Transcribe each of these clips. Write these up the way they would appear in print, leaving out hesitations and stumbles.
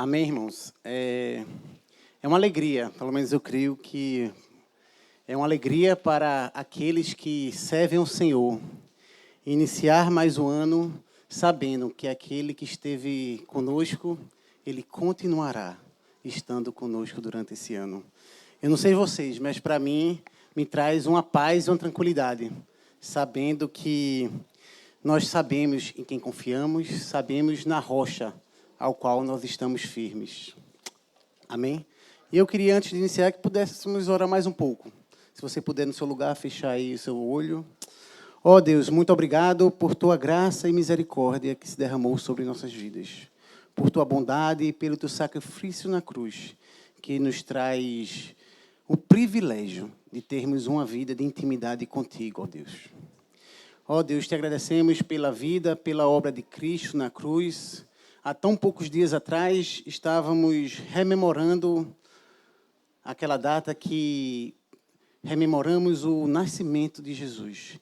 Amém, irmãos? É uma alegria, pelo menos eu creio que é uma alegria para aqueles que servem ao Senhor iniciar mais um ano sabendo que aquele que esteve conosco, Ele continuará estando conosco durante esse ano. Eu não sei vocês, mas para mim, me traz uma paz e uma tranquilidade, sabendo que nós sabemos em quem confiamos, sabemos na rocha ao qual nós estamos firmes. Amém? E eu queria, antes de iniciar, que pudéssemos orar mais um pouco. Se você puder, no seu lugar, fechar aí o seu olho. Ó Deus, muito obrigado por Tua graça e misericórdia que se derramou sobre nossas vidas. Por Tua bondade e pelo Teu sacrifício na cruz, que nos traz o privilégio de termos uma vida de intimidade contigo, ó Deus. Ó Deus, Te agradecemos pela vida, pela obra de Cristo na cruz. Há tão poucos dias atrás, estávamos rememorando aquela data que rememoramos o nascimento de Jesus.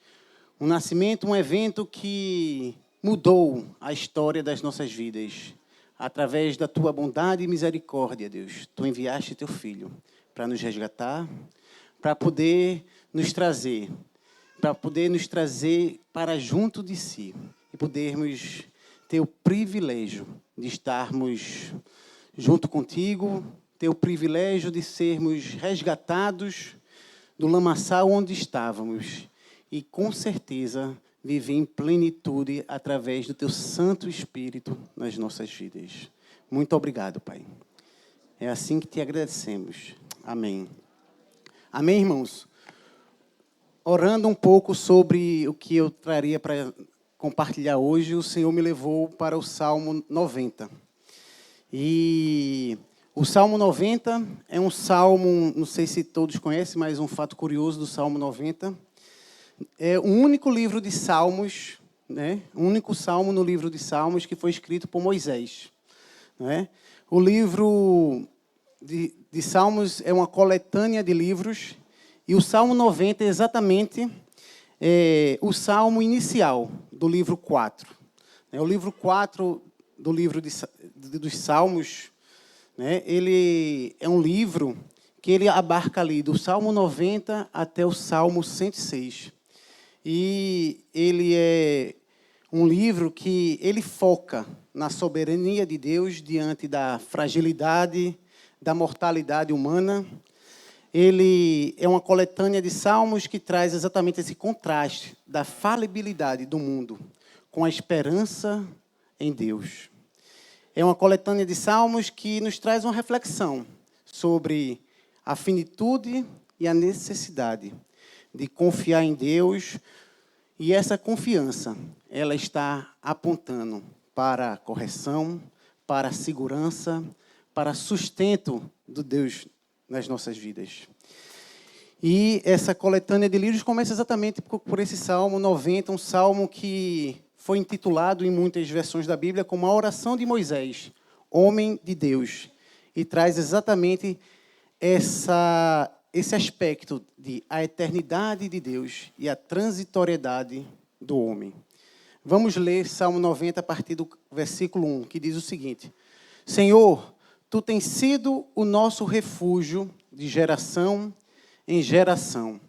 Um nascimento, um evento que mudou a história das nossas vidas. Através da Tua bondade e misericórdia, Deus, Tu enviaste Teu Filho para nos resgatar, para poder nos trazer para junto de Si e podermos ter o privilégio de estarmos junto contigo, ter o privilégio de sermos resgatados do lamaçal onde estávamos e, com certeza, viver em plenitude através do Teu Santo Espírito nas nossas vidas. Muito obrigado, Pai. É assim que Te agradecemos. Amém. Amém, irmãos? Orando um pouco sobre o que eu traria para compartilhar hoje, o Senhor me levou para o Salmo 90. E o Salmo 90 é um salmo, não sei se todos conhecem, mas um fato curioso do Salmo 90. É o único livro de Salmos, né? O único salmo no livro de Salmos que foi escrito por Moisés. Né? O livro de Salmos é uma coletânea de livros, e o Salmo 90 é exatamente o salmo inicial do livro 4. O livro 4 do livro dos Salmos, né, ele é um livro que ele abarca ali do Salmo 90 até o Salmo 106. E ele é um livro que ele foca na soberania de Deus diante da fragilidade, da mortalidade humana. Ele é uma coletânea de salmos que traz exatamente esse contraste da falibilidade do mundo com a esperança em Deus. É uma coletânea de salmos que nos traz uma reflexão sobre a finitude e a necessidade de confiar em Deus. E essa confiança, ela está apontando para a correção, para a segurança, para sustento do Deus nas nossas vidas. E essa coletânea de livros começa exatamente por esse Salmo 90, um salmo que foi intitulado em muitas versões da Bíblia como a oração de Moisés, homem de Deus, e traz exatamente esse aspecto de a eternidade de Deus e a transitoriedade do homem. Vamos ler Salmo 90 a partir do versículo 1, que diz o seguinte: Senhor, Tu tens sido o nosso refúgio de geração em geração.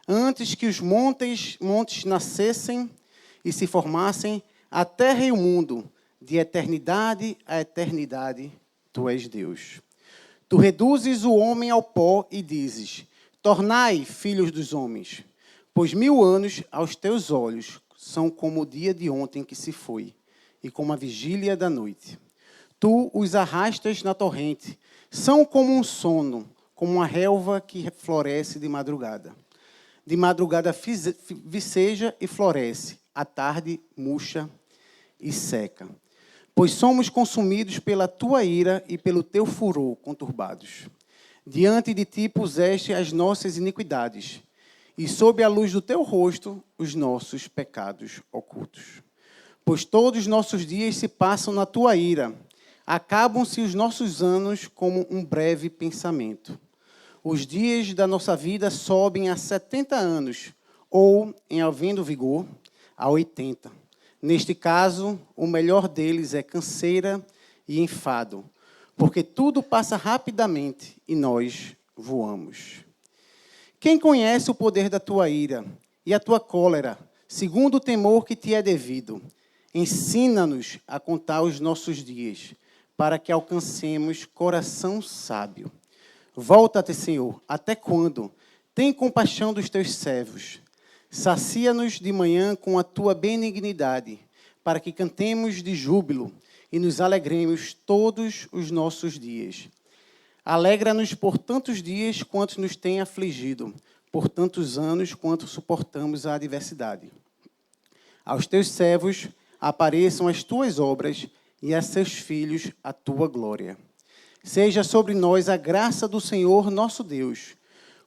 Antes que os montes nascessem e se formassem, a terra e o mundo, de eternidade a eternidade, Tu és Deus. Tu reduzes o homem ao pó e dizes: tornai filhos dos homens, pois 1000 anos aos Teus olhos são como o dia de ontem que se foi, e como a vigília da noite. Tu os arrastas na torrente, são como um sono, como uma relva que floresce de madrugada. De madrugada viceja e floresce, à tarde murcha e seca. Pois somos consumidos pela Tua ira e pelo Teu furor conturbados. Diante de Ti puseste as nossas iniquidades, e sob a luz do Teu rosto os nossos pecados ocultos. Pois todos os nossos dias se passam na Tua ira, acabam-se os nossos anos como um breve pensamento. Os dias da nossa vida sobem a 70 anos, ou, em havendo vigor, a 80. Neste caso, o melhor deles é canseira e enfado, porque tudo passa rapidamente e nós voamos. Quem conhece o poder da tua ira e a tua cólera, segundo o temor que te é devido? Ensina-nos a contar os nossos dias, para que alcancemos coração sábio. Volta-te, Senhor, até quando? Tem compaixão dos teus servos. Sacia-nos de manhã com a tua benignidade, para que cantemos de júbilo e nos alegremos todos os nossos dias. Alegra-nos por tantos dias quanto nos tem afligido, por tantos anos quanto suportamos a adversidade. Aos teus servos apareçam as tuas obras e a seus filhos a tua glória. Seja sobre nós a graça do Senhor nosso Deus.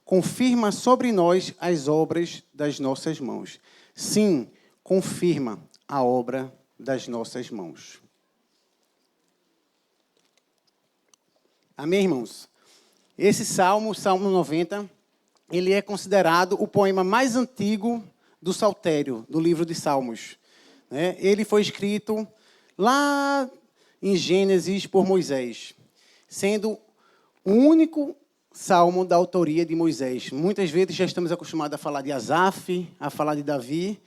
Confirma sobre nós as obras das nossas mãos. Sim, confirma a obra das nossas mãos. Amém, irmãos? Esse salmo, o Salmo 90, ele é considerado o poema mais antigo do Saltério, do livro de Salmos. Ele foi escrito lá em Gênesis por Moisés, sendo o único salmo da autoria de Moisés. Muitas vezes já estamos acostumados a falar de Asaf, a falar de Davi,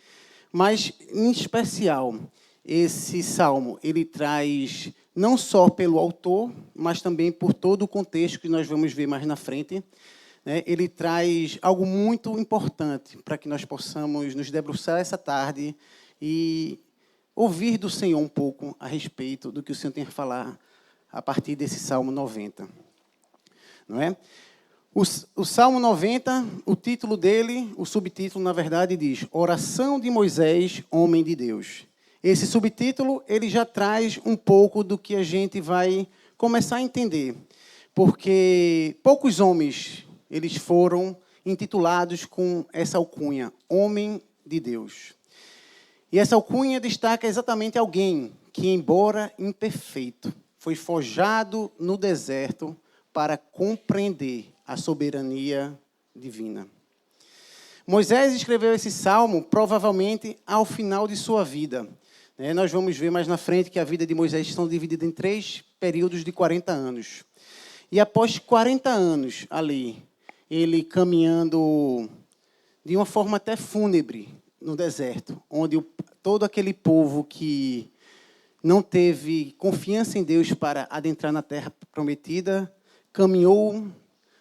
mas, em especial, esse salmo, ele traz, não só pelo autor, mas também por todo o contexto que nós vamos ver mais na frente, ele traz algo muito importante para que nós possamos nos debruçar essa tarde e ouvir do Senhor um pouco a respeito do que o Senhor tem a falar a partir desse Salmo 90. Não é? O Salmo 90, o título dele, o subtítulo, na verdade, diz Oração de Moisés, homem de Deus. Esse subtítulo, ele já traz um pouco do que a gente vai começar a entender, porque poucos homens, eles foram intitulados com essa alcunha, homem de Deus. E essa alcunha destaca exatamente alguém que, embora imperfeito, foi forjado no deserto para compreender a soberania divina. Moisés escreveu esse salmo provavelmente ao final de sua vida. Nós vamos ver mais na frente que a vida de Moisés está dividida em 3 períodos de 40 anos. E após 40 anos ali, ele caminhando de uma forma até fúnebre no deserto, onde todo aquele povo que não teve confiança em Deus para adentrar na terra prometida, caminhou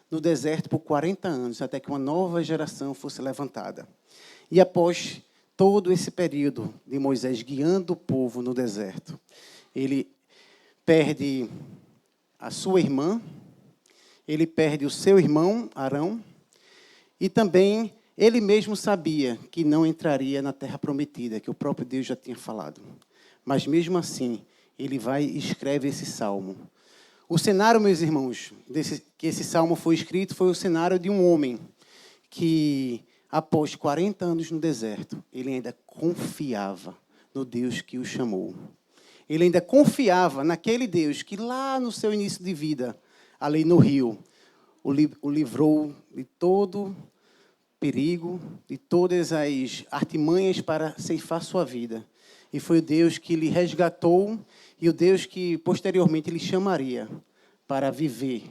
no deserto por 40 anos, até que uma nova geração fosse levantada. E após todo esse período de Moisés guiando o povo no deserto, ele perde a sua irmã, ele perde o seu irmão, Arão, e também ele mesmo sabia que não entraria na terra prometida, que o próprio Deus já tinha falado. Mas mesmo assim, ele vai e escreve esse salmo. O cenário, meus irmãos, que esse salmo foi escrito, foi o cenário de um homem que, após 40 anos no deserto, ele ainda confiava no Deus que o chamou. Ele ainda confiava naquele Deus que lá no seu início de vida, ali no rio, o livrou de todo perigo, de todas as artimanhas para ceifar sua vida. E foi o Deus que lhe resgatou e o Deus que posteriormente lhe chamaria para viver,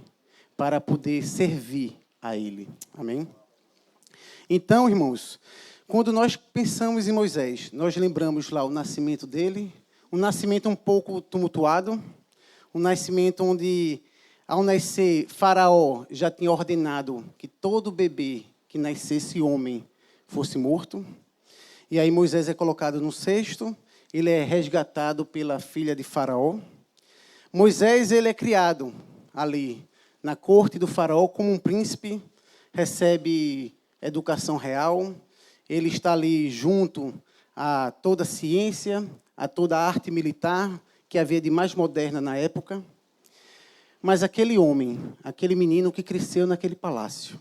para poder servir a Ele. Amém? Então, irmãos, quando nós pensamos em Moisés, nós lembramos lá o nascimento dele, um nascimento um pouco tumultuado, um nascimento onde, ao nascer, Faraó já tinha ordenado que todo bebê que nascesse homem fosse morto. E aí Moisés é colocado no cesto, ele é resgatado pela filha de Faraó. Moisés, ele é criado ali na corte do Faraó como um príncipe, recebe educação real, ele está ali junto a toda a ciência, a toda a arte militar que havia de mais moderna na época. Mas aquele homem, aquele menino que cresceu naquele palácio,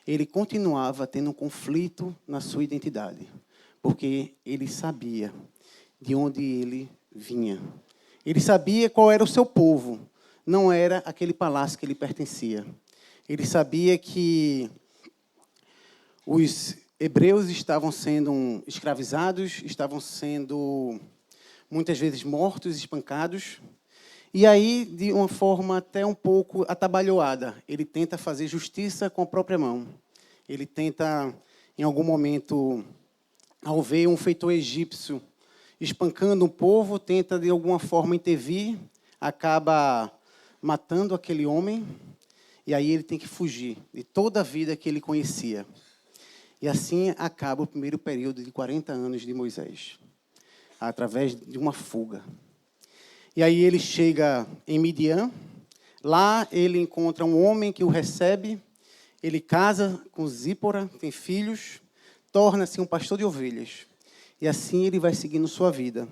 ele continuava tendo um conflito na sua identidade, porque ele sabia de onde ele vinha. Ele sabia qual era o seu povo, não era aquele palácio que ele pertencia. Ele sabia que os hebreus estavam sendo escravizados, estavam sendo muitas vezes mortos, espancados. E aí, de uma forma até um pouco atabalhoada, ele tenta fazer justiça com a própria mão. Ele tenta, em algum momento, ao ver um feitor egípcio espancando um povo, tenta de alguma forma intervir, acaba matando aquele homem, e aí ele tem que fugir de toda a vida que ele conhecia. E assim acaba o primeiro período de 40 anos de Moisés, através de uma fuga. E aí ele chega em Midian, lá ele encontra um homem que o recebe, ele casa com Zípora, tem filhos, torna-se um pastor de ovelhas. E assim ele vai seguindo sua vida.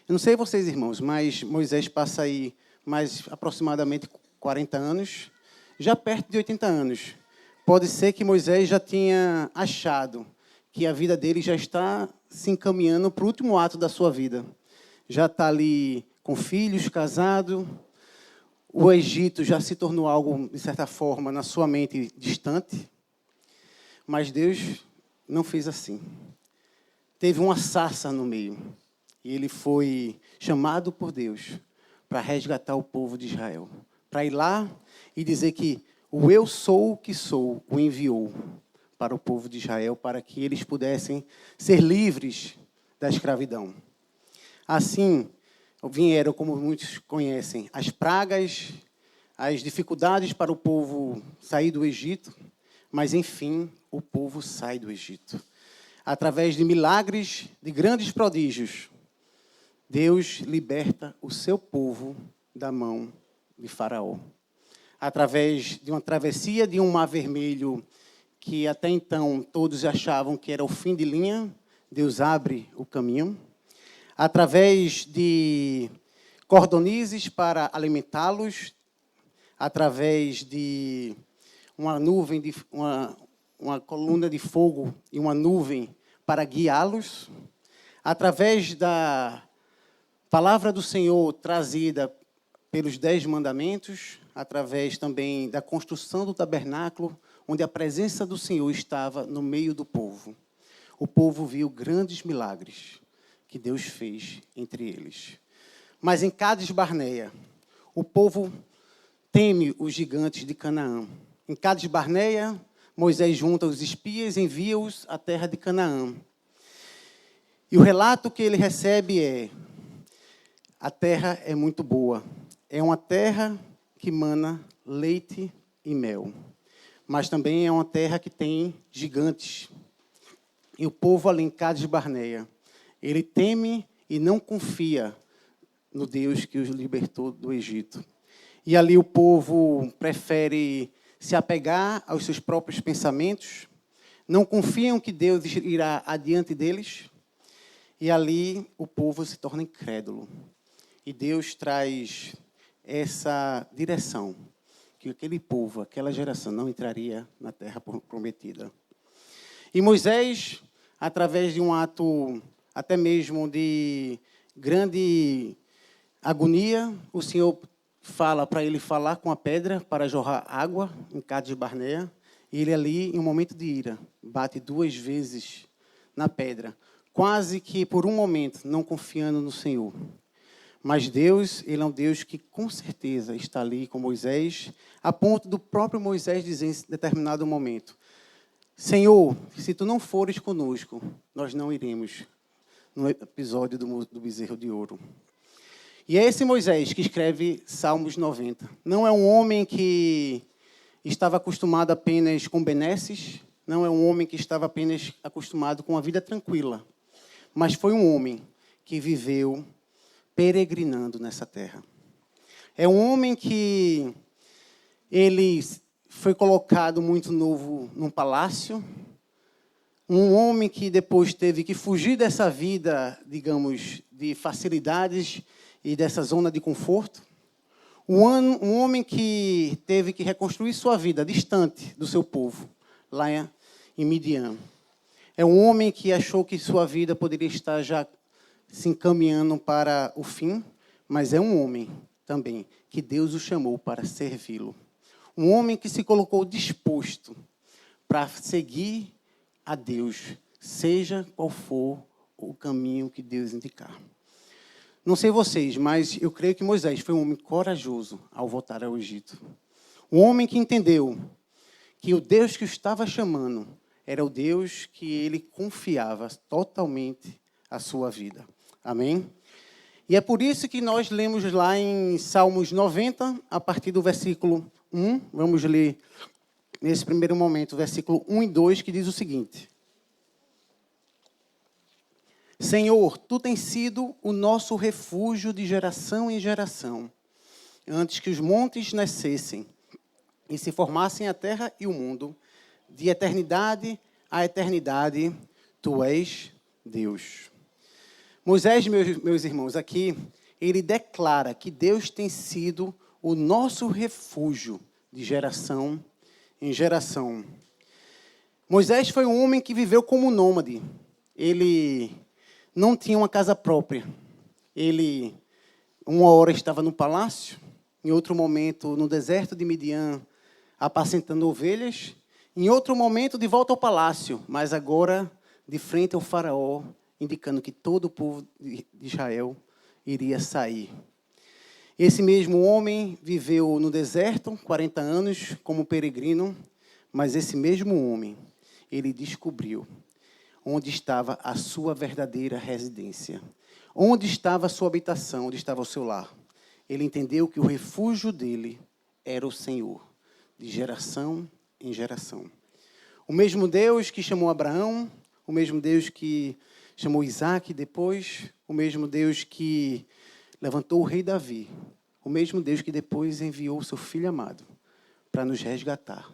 Eu não sei vocês, irmãos, mas Moisés passa aí mais aproximadamente 40 anos, já perto de 80 anos. Pode ser que Moisés já tinha achado que a vida dele já está se encaminhando para o último ato da sua vida. Já está ali com filhos, casado. O Egito já se tornou algo, de certa forma, na sua mente distante. Mas Deus não fez assim. Teve uma sarça no meio. E ele foi chamado por Deus para resgatar o povo de Israel. Para ir lá e dizer que o eu sou o que sou o enviou para o povo de Israel, para que eles pudessem ser livres da escravidão. Assim, vieram, como muitos conhecem, as pragas, as dificuldades para o povo sair do Egito, mas, enfim, o povo sai do Egito. Através de milagres, de grandes prodígios, Deus liberta o seu povo da mão de Faraó. Através de uma travessia de um mar vermelho, que até então todos achavam que era o fim de linha, Deus abre o caminho. Através de cordonizes para alimentá-los, através de uma nuvem, uma coluna de fogo e uma nuvem para guiá-los, através da palavra do Senhor trazida pelos 10 mandamentos, através também da construção do tabernáculo, onde a presença do Senhor estava no meio do povo. O povo viu grandes milagres que Deus fez entre eles. Mas em Cádiz Barneia, o povo teme os gigantes de Canaã. Em Cádiz Barneia, Moisés junta os espias e envia-os à terra de Canaã. E o relato que ele recebe é: a terra é muito boa. É uma terra que mana leite e mel. Mas também é uma terra que tem gigantes. E o povo ali em Cádiz Barneia, ele teme e não confia no Deus que os libertou do Egito. E ali o povo prefere se apegar aos seus próprios pensamentos, não confiam que Deus irá adiante deles, e ali o povo se torna incrédulo. E Deus traz essa direção, que aquele povo, aquela geração não entraria na terra prometida. E Moisés, através de um ato até mesmo de grande agonia, o Senhor fala para ele falar com a pedra para jorrar água em Cádiz Barneia, e ele ali, em um momento de ira, bate 2 vezes na pedra, quase que por um momento não confiando no Senhor. Mas Deus, ele é um Deus que com certeza está ali com Moisés, a ponto do próprio Moisés dizer em determinado momento: Senhor, se tu não fores conosco, nós não iremos. No episódio do bezerro de ouro. E é esse Moisés que escreve Salmos 90. Não é um homem que estava acostumado apenas com benesses, não é um homem que estava apenas acostumado com uma vida tranquila, mas foi um homem que viveu peregrinando nessa terra. É um homem que ele foi colocado muito novo num palácio, um homem que depois teve que fugir dessa vida, digamos, de facilidades e dessa zona de conforto. Um homem que teve que reconstruir sua vida distante do seu povo, lá em Midian. É um homem que achou que sua vida poderia estar já se encaminhando para o fim, mas é um homem também que Deus o chamou para servi-lo. Um homem que se colocou disposto para seguir a Deus, seja qual for o caminho que Deus indicar. Não sei vocês, mas eu creio que Moisés foi um homem corajoso ao voltar ao Egito. Um homem que entendeu que o Deus que o estava chamando era o Deus que ele confiava totalmente a sua vida. Amém? E é por isso que nós lemos lá em Salmos 90, a partir do versículo 1. Vamos ler, nesse primeiro momento, o versículo 1 e 2, que diz o seguinte: Senhor, Tu tens sido o nosso refúgio de geração em geração, antes que os montes nascessem e se formassem a terra e o mundo, de eternidade a eternidade, Tu és Deus. Moisés, meus irmãos, aqui, ele declara que Deus tem sido o nosso refúgio de geração em geração. Moisés foi um homem que viveu como nômade. Ele não tinha uma casa própria. Ele, uma hora estava no palácio, em outro momento no deserto de Midian, apacentando ovelhas, em outro momento de volta ao palácio, mas agora de frente ao faraó, indicando que todo o povo de Israel iria sair. Esse mesmo homem viveu no deserto 40 anos como peregrino, mas esse mesmo homem, ele descobriu onde estava a sua verdadeira residência, onde estava a sua habitação, onde estava o seu lar. Ele entendeu que o refúgio dele era o Senhor, de geração em geração. O mesmo Deus que chamou Abraão, o mesmo Deus que chamou Isaac depois, o mesmo Deus que levantou o rei Davi, o mesmo Deus que depois enviou o seu Filho amado para nos resgatar.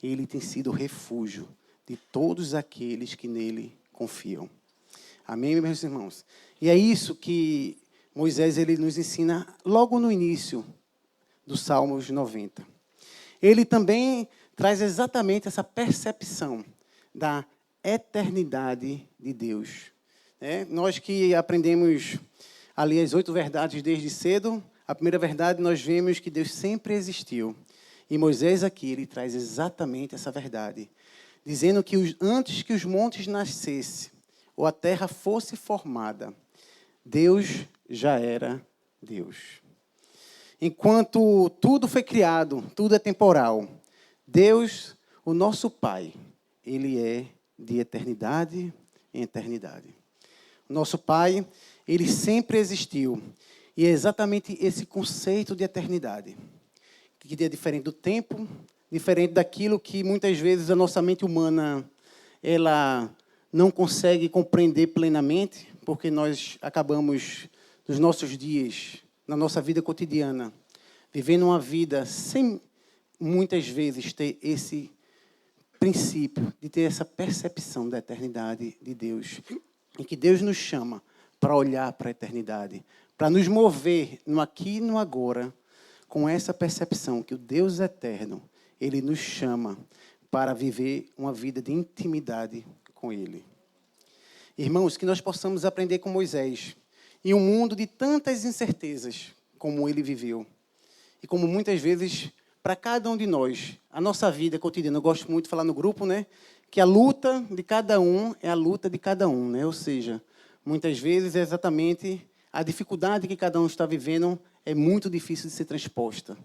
Ele tem sido o refúgio de todos aqueles que nele confiam. Amém, meus irmãos? E é isso que Moisés ele nos ensina logo no início do Salmos 90. Ele também traz exatamente essa percepção da eternidade de Deus. Nós que aprendemos ali as 8 verdades desde cedo, a primeira verdade nós vemos que Deus sempre existiu. E Moisés aqui, ele traz exatamente essa verdade, dizendo que antes que os montes nascessem, ou a terra fosse formada, Deus já era Deus. Enquanto tudo foi criado, tudo é temporal, Deus, o nosso Pai, Ele é de eternidade em eternidade. O nosso Pai, Ele sempre existiu. E é exatamente esse conceito de eternidade, que é diferente do tempo, diferente daquilo que muitas vezes a nossa mente humana ela não consegue compreender plenamente, porque nós acabamos, nos nossos dias, na nossa vida cotidiana, vivendo uma vida sem, muitas vezes, ter esse princípio, de ter essa percepção da eternidade de Deus, em que Deus nos chama para olhar para a eternidade, para nos mover no aqui e no agora, com essa percepção que o Deus eterno, Ele nos chama para viver uma vida de intimidade com Ele. Irmãos, que nós possamos aprender com Moisés, em um mundo de tantas incertezas, como ele viveu. E como muitas vezes, para cada um de nós, a nossa vida cotidiana, eu gosto muito de falar no grupo, que a luta de cada um é a luta de cada um, Ou seja, muitas vezes é exatamente a dificuldade que cada um está vivendo é muito difícil de ser transposta.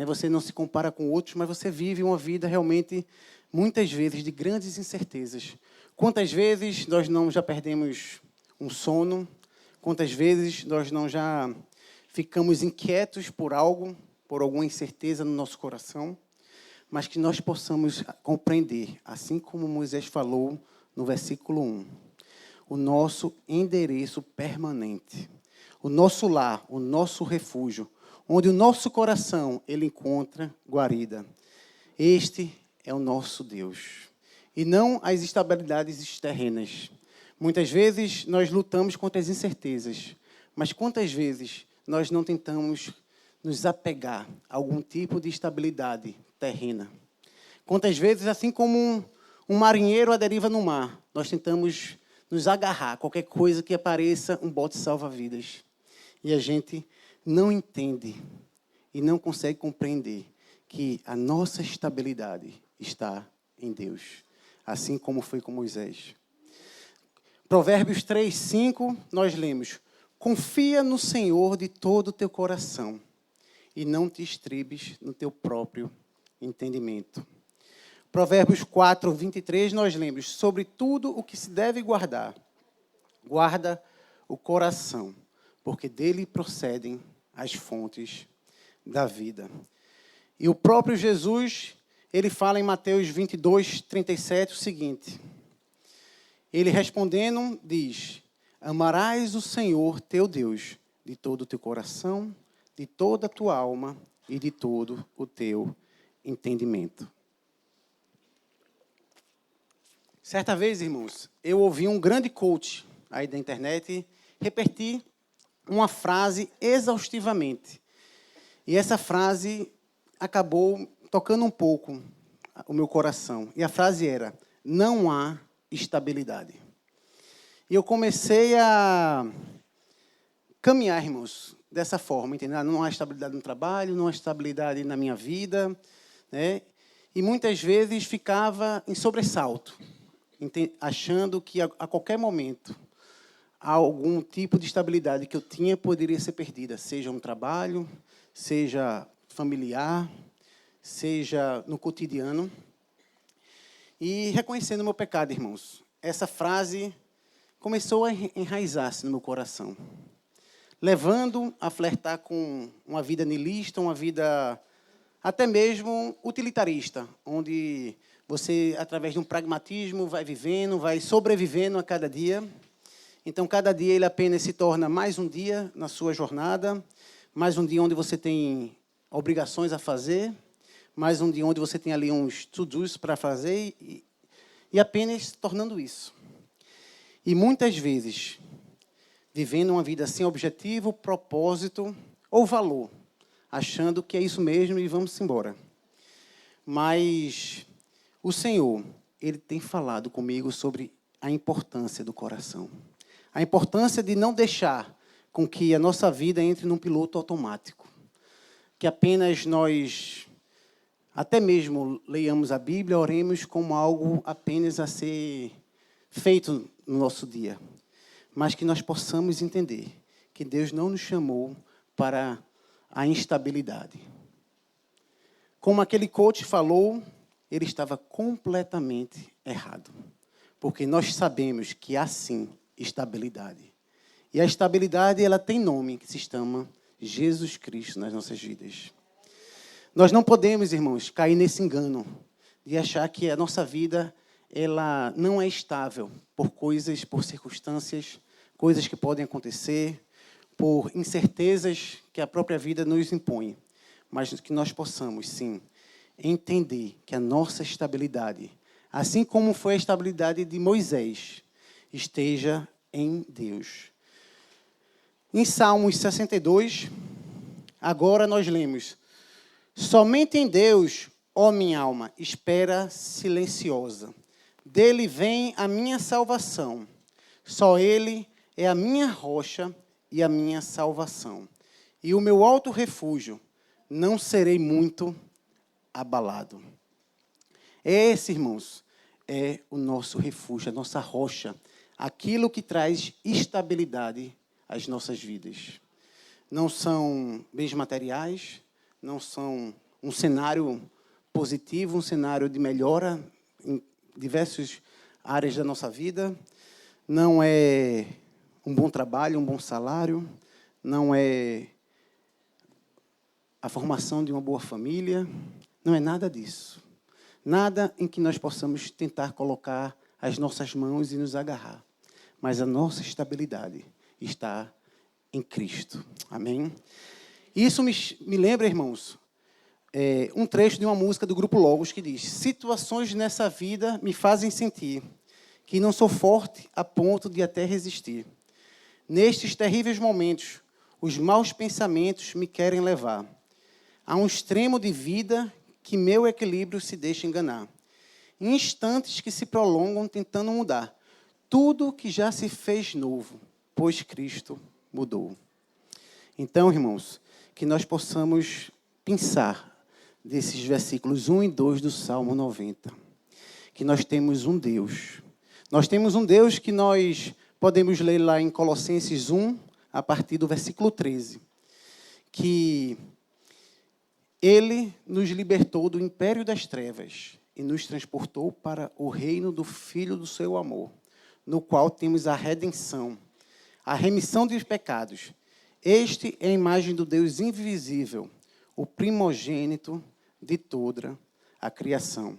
Você não se compara com outros, mas você vive uma vida realmente, muitas vezes, de grandes incertezas. Quantas vezes nós não já perdemos um sono? Quantas vezes nós não já ficamos inquietos por algo, por alguma incerteza no nosso coração? Mas que nós possamos compreender, assim como Moisés falou no versículo 1, o nosso endereço permanente, o nosso lar, o nosso refúgio, onde o nosso coração ele encontra guarida. Este é o nosso Deus, e não as estabilidades terrenas. Muitas vezes nós lutamos contra as incertezas, mas quantas vezes nós não tentamos nos apegar a algum tipo de estabilidade terrena? Quantas vezes, assim como um marinheiro à deriva no mar, nós tentamos nos agarrar a qualquer coisa que apareça um bote salva-vidas. E a gente não entende e não consegue compreender que a nossa estabilidade está em Deus, assim como foi com Moisés. Provérbios 3:5, nós lemos: Confia no Senhor de todo o teu coração e não te estribes no teu próprio entendimento. Provérbios 4, 23, nós lemos: sobre tudo o que se deve guardar, guarda o coração, porque dele procedem as fontes da vida. E o próprio Jesus, ele fala em Mateus 22, 37 o seguinte: ele respondendo diz: amarás o Senhor teu Deus de todo o teu coração, de toda a tua alma e de todo o teu entendimento. Certa vez, irmãos, eu ouvi um grande coach aí da internet repetir uma frase exaustivamente. E essa frase acabou tocando um pouco o meu coração. E a frase era: não há estabilidade. E eu comecei a caminhar, irmãos, dessa forma, entendeu? Não há estabilidade no trabalho, não há estabilidade na minha vida, né? E muitas vezes ficava em sobressalto, achando que a qualquer momento algum tipo de estabilidade que eu tinha poderia ser perdida, seja no trabalho, seja familiar, seja no cotidiano. E reconhecendo o meu pecado, irmãos, essa frase começou a enraizar-se no meu coração, levando a flertar com uma vida niilista, uma vida até mesmo utilitarista, onde você, através de um pragmatismo, vai vivendo, vai sobrevivendo a cada dia. Então, cada dia ele apenas se torna mais um dia na sua jornada, mais um dia onde você tem obrigações a fazer, mais um dia onde você tem ali uns to-dos para fazer e apenas tornando isso. E muitas vezes, vivendo uma vida sem objetivo, propósito ou valor, achando que é isso mesmo e vamos embora. Mas o Senhor, ele tem falado comigo sobre a importância do coração. A importância de não deixar com que a nossa vida entre num piloto automático. Que apenas nós, até mesmo leiamos a Bíblia, oremos como algo apenas a ser feito no nosso dia. Mas que nós possamos entender que Deus não nos chamou para a instabilidade. Como aquele coach falou, ele estava completamente errado. Porque nós sabemos que há sim estabilidade. E a estabilidade, ela tem nome, que se chama Jesus Cristo nas nossas vidas. Nós não podemos, irmãos, cair nesse engano de achar que a nossa vida ela não é estável por coisas, por circunstâncias, coisas que podem acontecer, por incertezas que a própria vida nos impõe. Mas que nós possamos, sim, entender que a nossa estabilidade, assim como foi a estabilidade de Moisés, esteja em Deus. Em Salmos 62, agora nós lemos: somente em Deus, ó minha alma, espera silenciosa. Dele vem a minha salvação. Só Ele é a minha rocha e a minha salvação. E o meu alto refúgio, não serei muito abalado. Esse, irmãos, é o nosso refúgio, a nossa rocha. Aquilo que traz estabilidade às nossas vidas. Não são bens materiais, não são um cenário positivo, um cenário de melhora em diversas áreas da nossa vida. Não é um bom trabalho, um bom salário. Não é a formação de uma boa família. Não é nada disso. Nada em que nós possamos tentar colocar as nossas mãos e nos agarrar. Mas a nossa estabilidade está em Cristo. Amém? Isso me lembra, irmãos, um trecho de uma música do Grupo Logos que diz: situações nessa vida me fazem sentir que não sou forte a ponto de até resistir. Nestes terríveis momentos, os maus pensamentos me querem levar a um extremo de vida que meu equilíbrio se deixa enganar. Em instantes que se prolongam tentando mudar tudo que já se fez novo, pois Cristo mudou. Então, irmãos, que nós possamos pensar desses versículos 1 e 2 do Salmo 90. Que nós temos um Deus. Nós temos um Deus que nós podemos ler lá em Colossenses 1, a partir do versículo 13, que Ele nos libertou do império das trevas e nos transportou para o reino do Filho do seu amor, no qual temos a redenção, a remissão dos pecados. Este é a imagem do Deus invisível, o primogênito de toda a criação.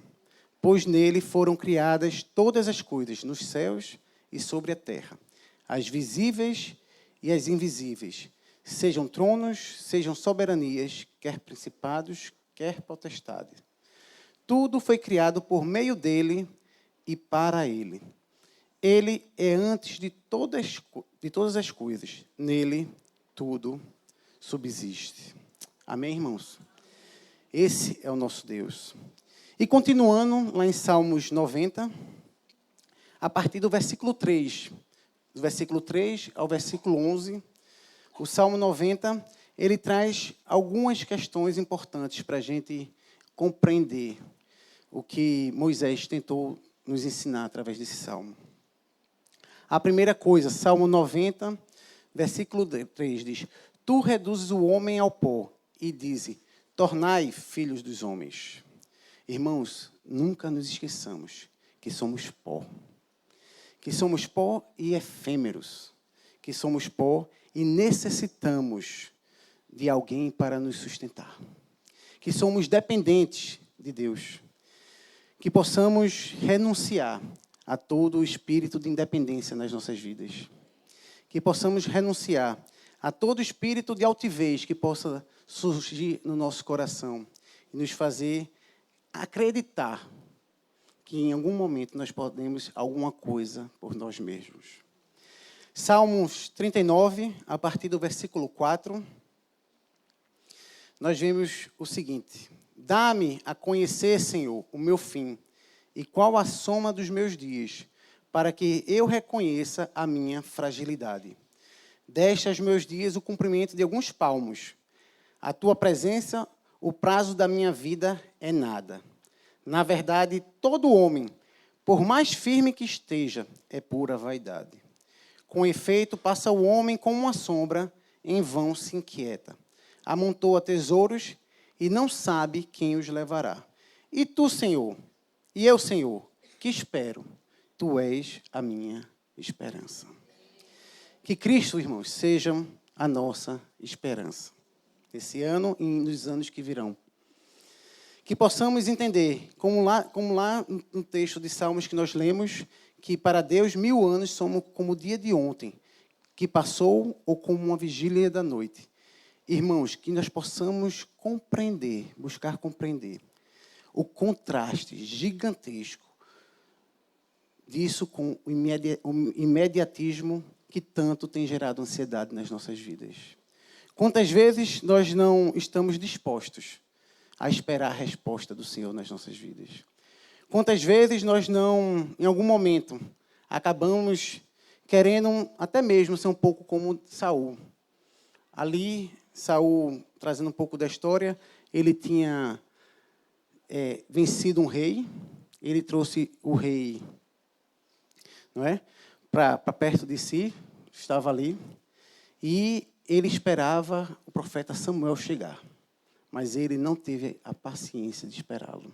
Pois nele foram criadas todas as coisas, nos céus e sobre a terra, as visíveis e as invisíveis, sejam tronos, sejam soberanias, quer principados, quer potestades. Tudo foi criado por meio dele e para ele. Ele é antes de todas as coisas. Nele tudo subsiste. Amém, irmãos? Esse é o nosso Deus. E continuando lá em Salmos 90, a partir do versículo 3, do versículo 3 ao versículo 11, o Salmo 90, ele traz algumas questões importantes para a gente compreender o que Moisés tentou nos ensinar através desse salmo. A primeira coisa, Salmo 90, versículo 3, diz: Tu reduzes o homem ao pó e dize, tornai filhos dos homens. Irmãos, nunca nos esqueçamos que somos pó. Que somos pó e efêmeros. Que somos pó e necessitamos de alguém para nos sustentar. Que somos dependentes de Deus. Que possamos renunciar a todo o espírito de independência nas nossas vidas. Que possamos renunciar a todo espírito de altivez que possa surgir no nosso coração e nos fazer acreditar que em algum momento nós podemos alguma coisa por nós mesmos. Salmos 39, a partir do versículo 4, nós vemos o seguinte: Dá-me a conhecer, Senhor, o meu fim, e qual a soma dos meus dias, para que eu reconheça a minha fragilidade. Deste aos meus dias o cumprimento de alguns palmos. A tua presença, o prazo da minha vida é nada. Na verdade, todo homem, por mais firme que esteja, é pura vaidade. Com efeito, passa o homem como uma sombra, em vão se inquieta. Amontoa tesouros e não sabe quem os levará. E tu, Senhor, e eu, Senhor, que espero, tu és a minha esperança. Que Cristo, irmãos, seja a nossa esperança. Esse ano e nos anos que virão. Que possamos entender, como lá no texto de Salmos que nós lemos, que para Deus 1000 anos somos como o dia de ontem, que passou ou como uma vigília da noite. Irmãos, que nós possamos compreender, buscar compreender o contraste gigantesco disso com o imediatismo que tanto tem gerado ansiedade nas nossas vidas. Quantas vezes nós não estamos dispostos a esperar a resposta do Senhor nas nossas vidas? Quantas vezes nós não, em algum momento, acabamos querendo até mesmo ser um pouco como Saul. Ali, Saul, trazendo um pouco da história, ele tinha vencido um rei, ele trouxe o rei, não é, para perto de si, estava ali, e ele esperava o profeta Samuel chegar, mas ele não teve a paciência de esperá-lo.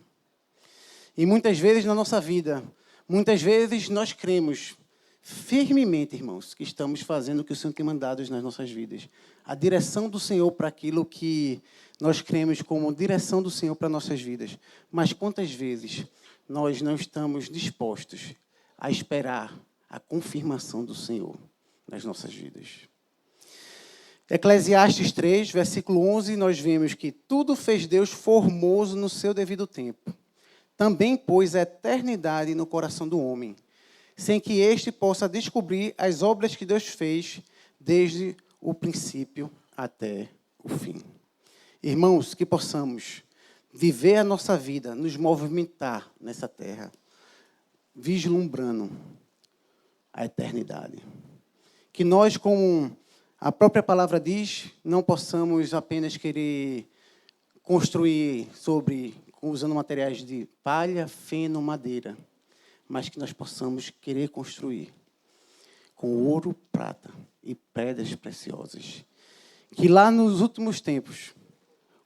E muitas vezes na nossa vida, muitas vezes nós cremos firmemente, irmãos, que estamos fazendo o que o Senhor tem mandado nas nossas vidas. A direção do Senhor para aquilo que nós cremos como direção do Senhor para nossas vidas. Mas quantas vezes nós não estamos dispostos a esperar a confirmação do Senhor nas nossas vidas? Eclesiastes 3, versículo 11, nós vemos que tudo fez Deus formoso no seu devido tempo. Também pôs a eternidade no coração do homem, sem que este possa descobrir as obras que Deus fez desde o princípio até o fim. Irmãos, que possamos viver a nossa vida, nos movimentar nessa terra, vislumbrando a eternidade. Que nós, como a própria palavra diz, não possamos apenas querer construir usando materiais de palha, feno, madeira, mas que nós possamos querer construir com ouro, prata e pedras preciosas, que lá nos últimos tempos,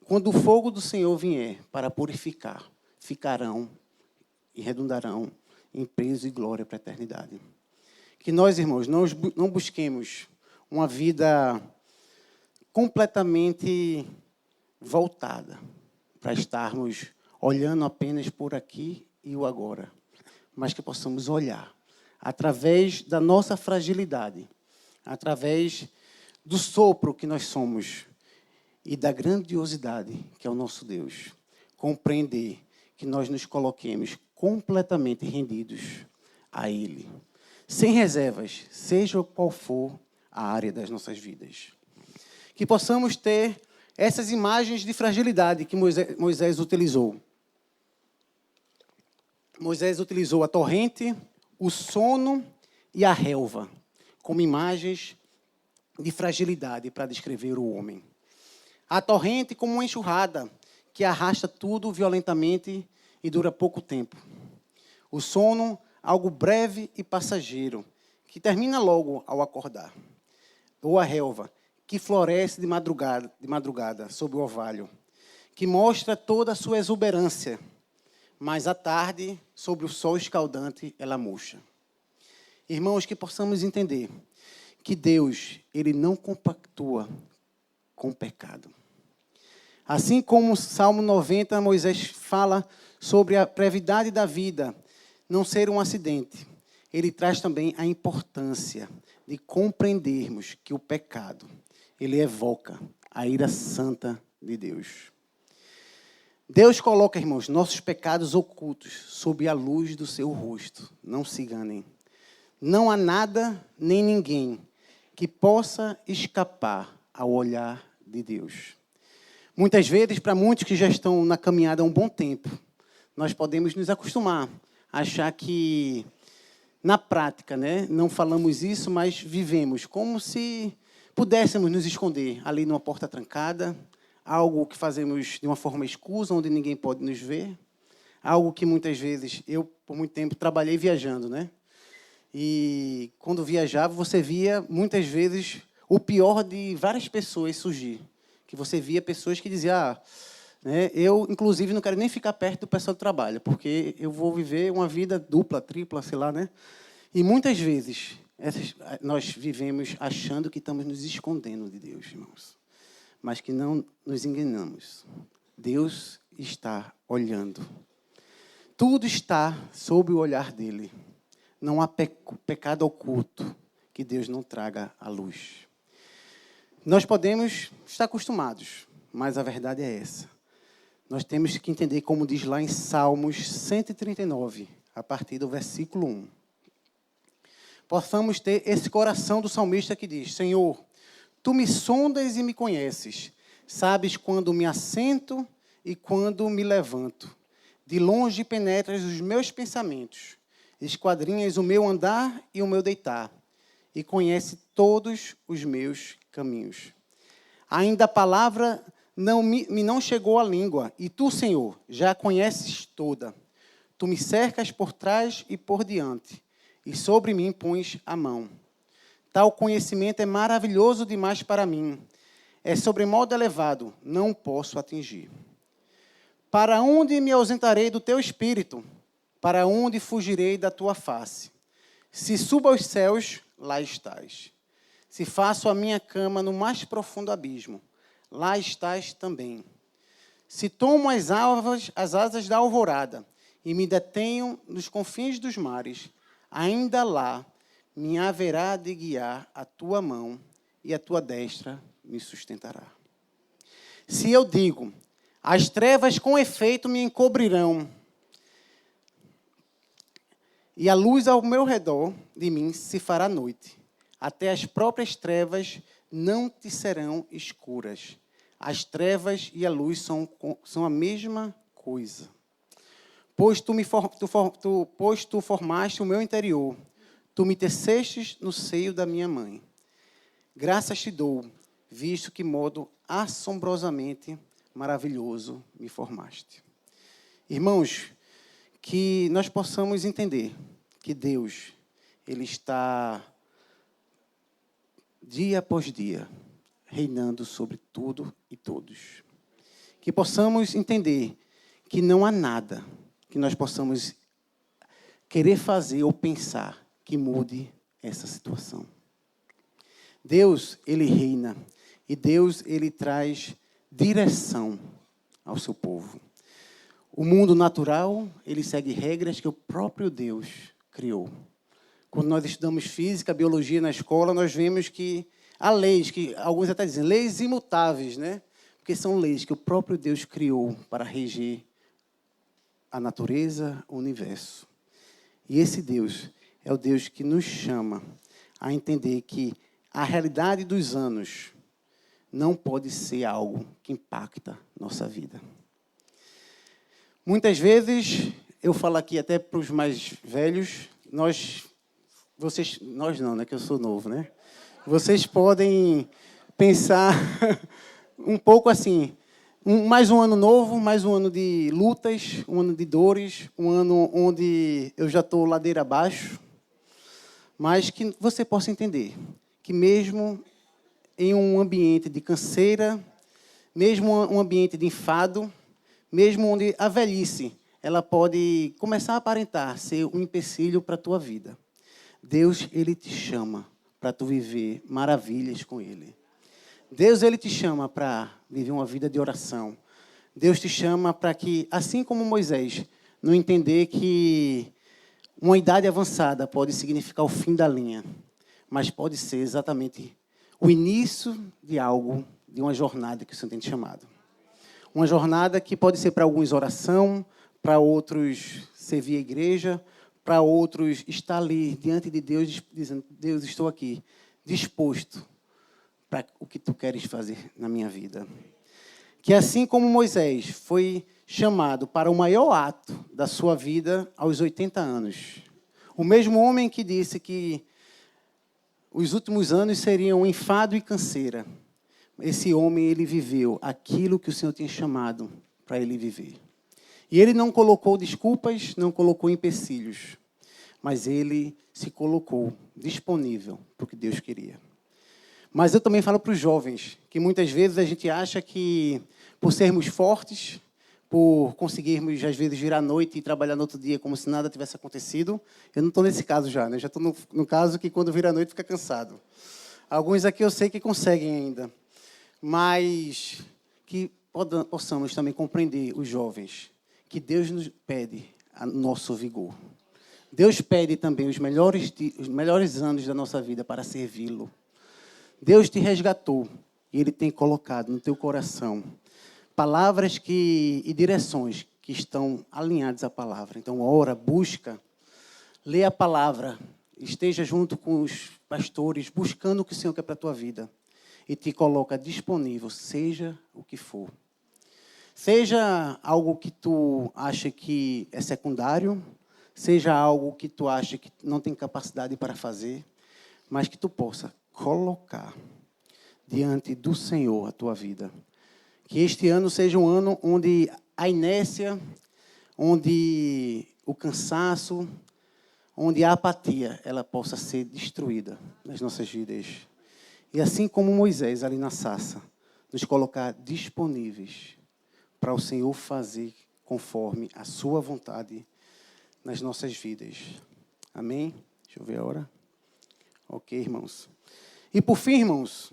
quando o fogo do Senhor vier para purificar, ficarão e redundarão em peso e glória para a eternidade. Que nós, irmãos, não busquemos uma vida completamente voltada para estarmos olhando apenas por aqui e o agora, mas que possamos olhar através da nossa fragilidade, através do sopro que nós somos e da grandiosidade que é o nosso Deus, compreender que nós nos coloquemos completamente rendidos a Ele, sem reservas, seja qual for a área das nossas vidas. Que possamos ter essas imagens de fragilidade que Moisés utilizou. Moisés utilizou a torrente, o sono e a relva como imagens de fragilidade para descrever o homem. A torrente como uma enxurrada que arrasta tudo violentamente e dura pouco tempo. O sono, algo breve e passageiro, que termina logo ao acordar. Ou a relva, que floresce de madrugada sob o orvalho, que mostra toda a sua exuberância, mas à tarde, sob o sol escaldante, ela murcha. Irmãos, que possamos entender que Deus, Ele não compactua com o pecado. Assim como o Salmo 90, Moisés fala sobre a brevidade da vida não ser um acidente, ele traz também a importância de compreendermos que o pecado, ele evoca a ira santa de Deus. Deus coloca, irmãos, nossos pecados ocultos sob a luz do seu rosto. Não se enganem. Não há nada nem ninguém que possa escapar ao olhar de Deus. Muitas vezes, para muitos que já estão na caminhada há um bom tempo, nós podemos nos acostumar a achar que, na prática, não falamos isso, mas vivemos como se pudéssemos nos esconder ali numa porta trancada, algo que fazemos de uma forma escusa, onde ninguém pode nos ver, algo que muitas vezes, eu por muito tempo trabalhei viajando, E quando viajava, você via muitas vezes o pior de várias pessoas surgir, que você via pessoas que diziam, eu inclusive não quero nem ficar perto do pessoal do trabalho, porque eu vou viver uma vida dupla, tripla, sei lá, E muitas vezes nós vivemos achando que estamos nos escondendo de Deus, irmãos. Mas que não nos enganamos. Deus está olhando. Tudo está sob o olhar dele. Não há pecado oculto que Deus não traga à luz. Nós podemos estar acostumados, mas a verdade é essa. Nós temos que entender, como diz lá em Salmos 139, a partir do versículo 1. Possamos ter esse coração do salmista que diz, Senhor, Tu me sondas e me conheces. Sabes quando me assento e quando me levanto. De longe penetras os meus pensamentos. Esquadrinhas o meu andar e o meu deitar. E conhece todos os meus caminhos. Ainda a palavra me não chegou à língua. E Tu, Senhor, já a conheces toda. Tu me cercas por trás e por diante. E sobre mim pões a mão. Tal conhecimento é maravilhoso demais para mim. É sobremodo elevado, não posso atingir. Para onde me ausentarei do teu espírito? Para onde fugirei da tua face? Se subo aos céus, lá estás. Se faço a minha cama no mais profundo abismo, lá estás também. Se tomo as asas da alvorada e me detenho nos confins dos mares, ainda lá me haverá de guiar a tua mão e a tua destra me sustentará. Se eu digo, as trevas com efeito me encobrirão, e a luz ao meu redor de mim se fará noite, até as próprias trevas não te serão escuras. As trevas e a luz são a mesma coisa. Pois tu formaste o meu interior, Tu me tecestes no seio da minha mãe. Graças te dou, visto que modo assombrosamente maravilhoso me formaste. Irmãos, que nós possamos entender que Deus, Ele está dia após dia, reinando sobre tudo e todos. Que possamos entender que não há nada que nós possamos querer fazer ou pensar que mude essa situação. Deus, Ele reina. E Deus, Ele traz direção ao seu povo. O mundo natural, ele segue regras que o próprio Deus criou. Quando nós estudamos física, biologia na escola, nós vemos que há leis, que alguns até dizem, leis imutáveis, né? Porque são leis que o próprio Deus criou para reger a natureza, o universo. E esse Deus é o Deus que nos chama a entender que a realidade dos anos não pode ser algo que impacta nossa vida. Muitas vezes, eu falo aqui até para os mais velhos, nós não, né, que eu sou novo, né? Vocês podem pensar um pouco assim, mais um ano novo, mais um ano de lutas, um ano de dores, um ano onde eu já estou ladeira abaixo, mas que você possa entender que mesmo em um ambiente de canseira, mesmo um ambiente de enfado, mesmo onde a velhice ela pode começar a aparentar ser um empecilho para a tua vida, Deus, Ele te chama para tu viver maravilhas com Ele. Deus, Ele te chama para viver uma vida de oração. Deus te chama para que, assim como Moisés, não entender que uma idade avançada pode significar o fim da linha, mas pode ser exatamente o início de algo, de uma jornada que o Senhor tem te chamado. Uma jornada que pode ser para alguns oração, para outros servir a igreja, para outros estar ali diante de Deus, dizendo, Deus, estou aqui, disposto para o que tu queres fazer na minha vida. Que assim como Moisés foi chamado para o maior ato da sua vida aos 80 anos, o mesmo homem que disse que os últimos anos seriam enfado e canseira, esse homem, ele viveu aquilo que o Senhor tinha chamado para ele viver. E ele não colocou desculpas, não colocou empecilhos, mas ele se colocou disponível para o que Deus queria. Mas eu também falo para os jovens, que muitas vezes a gente acha que, por sermos fortes, por conseguirmos, às vezes, virar à noite e trabalhar no outro dia como se nada tivesse acontecido, eu não estou nesse caso já, né? Já estou no caso que, quando vira à noite, fica cansado. Alguns aqui eu sei que conseguem ainda, mas que possamos também compreender, os jovens, que Deus nos pede o nosso vigor. Deus pede também os melhores anos da nossa vida para servi-lo. Deus te resgatou e Ele tem colocado no teu coração palavras e direções que estão alinhadas à palavra. Então, ora, busca, lê a palavra, esteja junto com os pastores, buscando o que o Senhor quer para a tua vida. E te coloca disponível, seja o que for. Seja algo que tu acha que é secundário, seja algo que tu acha que não tem capacidade para fazer, mas que tu possa colocar diante do Senhor a tua vida. Que este ano seja um ano onde a inércia, onde o cansaço, onde a apatia, ela possa ser destruída nas nossas vidas. E assim como Moisés ali na sarça, nos colocar disponíveis para o Senhor fazer conforme a sua vontade nas nossas vidas. Amém? Deixa eu ver a hora. Ok, irmãos. E por fim, irmãos,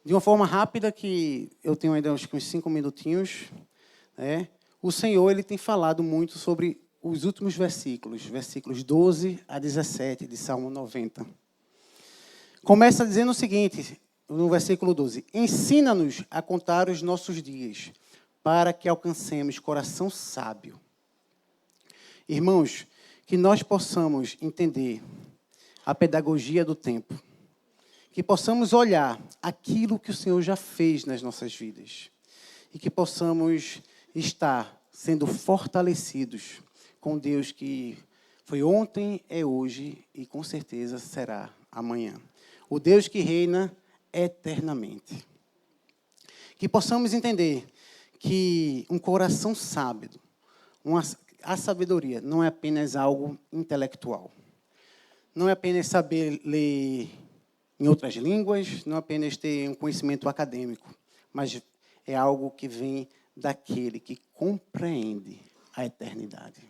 de uma forma rápida, que eu tenho ainda uns 5 minutinhos, né? O Senhor, Ele tem falado muito sobre os últimos versículos 12 a 17 de Salmo 90. Começa dizendo o seguinte, no versículo 12: ensina-nos a contar os nossos dias, para que alcancemos coração sábio. Irmãos, que nós possamos entender a pedagogia do tempo, que possamos olhar aquilo que o Senhor já fez nas nossas vidas e que possamos estar sendo fortalecidos com Deus que foi ontem, é hoje e com certeza será amanhã. O Deus que reina eternamente. Que possamos entender que um coração sábio, a sabedoria não é apenas algo intelectual. Não é apenas saber ler em outras línguas, não apenas ter um conhecimento acadêmico, mas é algo que vem daquele que compreende a eternidade.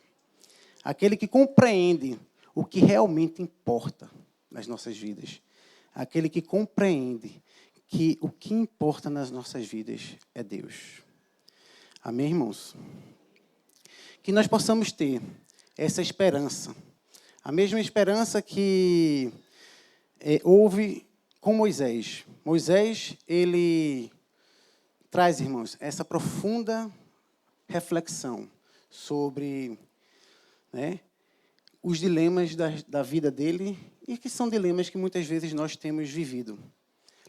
Aquele que compreende o que realmente importa nas nossas vidas. Aquele que compreende que o que importa nas nossas vidas é Deus. Amém, irmãos? Que nós possamos ter essa esperança. A mesma esperança que houve com Moisés. Moisés, ele traz, irmãos, essa profunda reflexão sobre, né, os dilemas da vida dele e que são dilemas que muitas vezes nós temos vivido.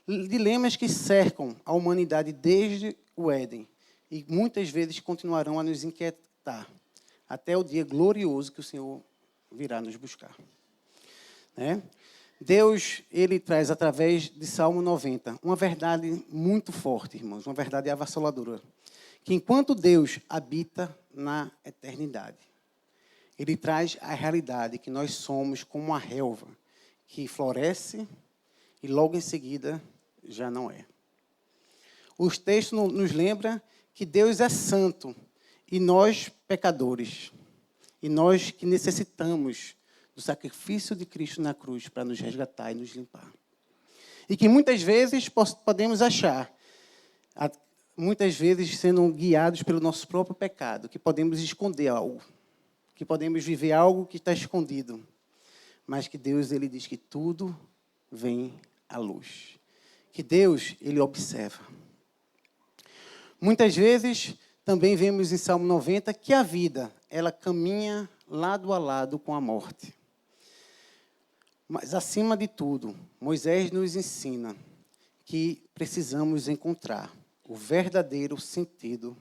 Dilemas que cercam a humanidade desde o Éden e muitas vezes continuarão a nos inquietar até o dia glorioso que o Senhor virá nos buscar. Né? Deus, ele traz através de Salmo 90 uma verdade muito forte, irmãos, uma verdade avassaladora, que enquanto Deus habita na eternidade, ele traz a realidade que nós somos como uma relva que floresce e logo em seguida já não é. Os textos nos lembram que Deus é santo e nós pecadores, e nós que necessitamos do sacrifício de Cristo na cruz para nos resgatar e nos limpar. E que muitas vezes podemos achar, muitas vezes sendo guiados pelo nosso próprio pecado, que podemos esconder algo, que podemos viver algo que está escondido, mas que Deus, ele diz que tudo vem à luz. Que Deus, ele observa. Muitas vezes também vemos em Salmo 90 que a vida, ela caminha lado a lado com a morte. Mas, acima de tudo, Moisés nos ensina que precisamos encontrar o verdadeiro sentido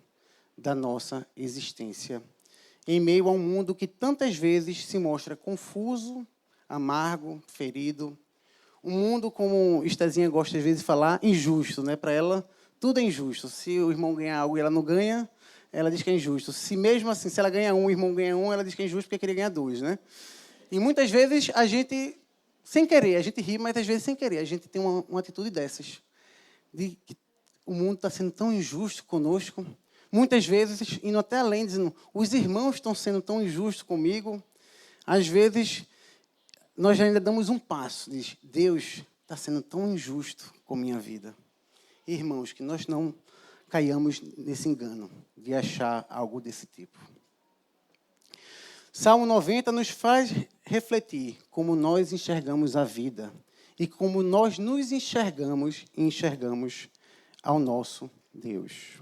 da nossa existência em meio a um mundo que tantas vezes se mostra confuso, amargo, ferido. Um mundo, como Estazinha gosta às vezes de falar, injusto, né? Para ela, tudo é injusto. Se o irmão ganha algo e ela não ganha, ela diz que é injusto. Se mesmo assim, se ela ganha um, o irmão ganha um, ela diz que é injusto porque queria ganhar dois, né? E muitas vezes a gente, sem querer, a gente ri, mas às vezes sem querer, a gente tem uma atitude dessas. De que o mundo está sendo tão injusto conosco. Muitas vezes, indo até além, dizendo, os irmãos estão sendo tão injustos comigo. Às vezes, nós ainda damos um passo. Diz, Deus está sendo tão injusto com a minha vida. Irmãos, que nós não caiamos nesse engano de achar algo desse tipo. Salmo 90 nos faz refletir como nós enxergamos a vida e como nós nos enxergamos e enxergamos ao nosso Deus.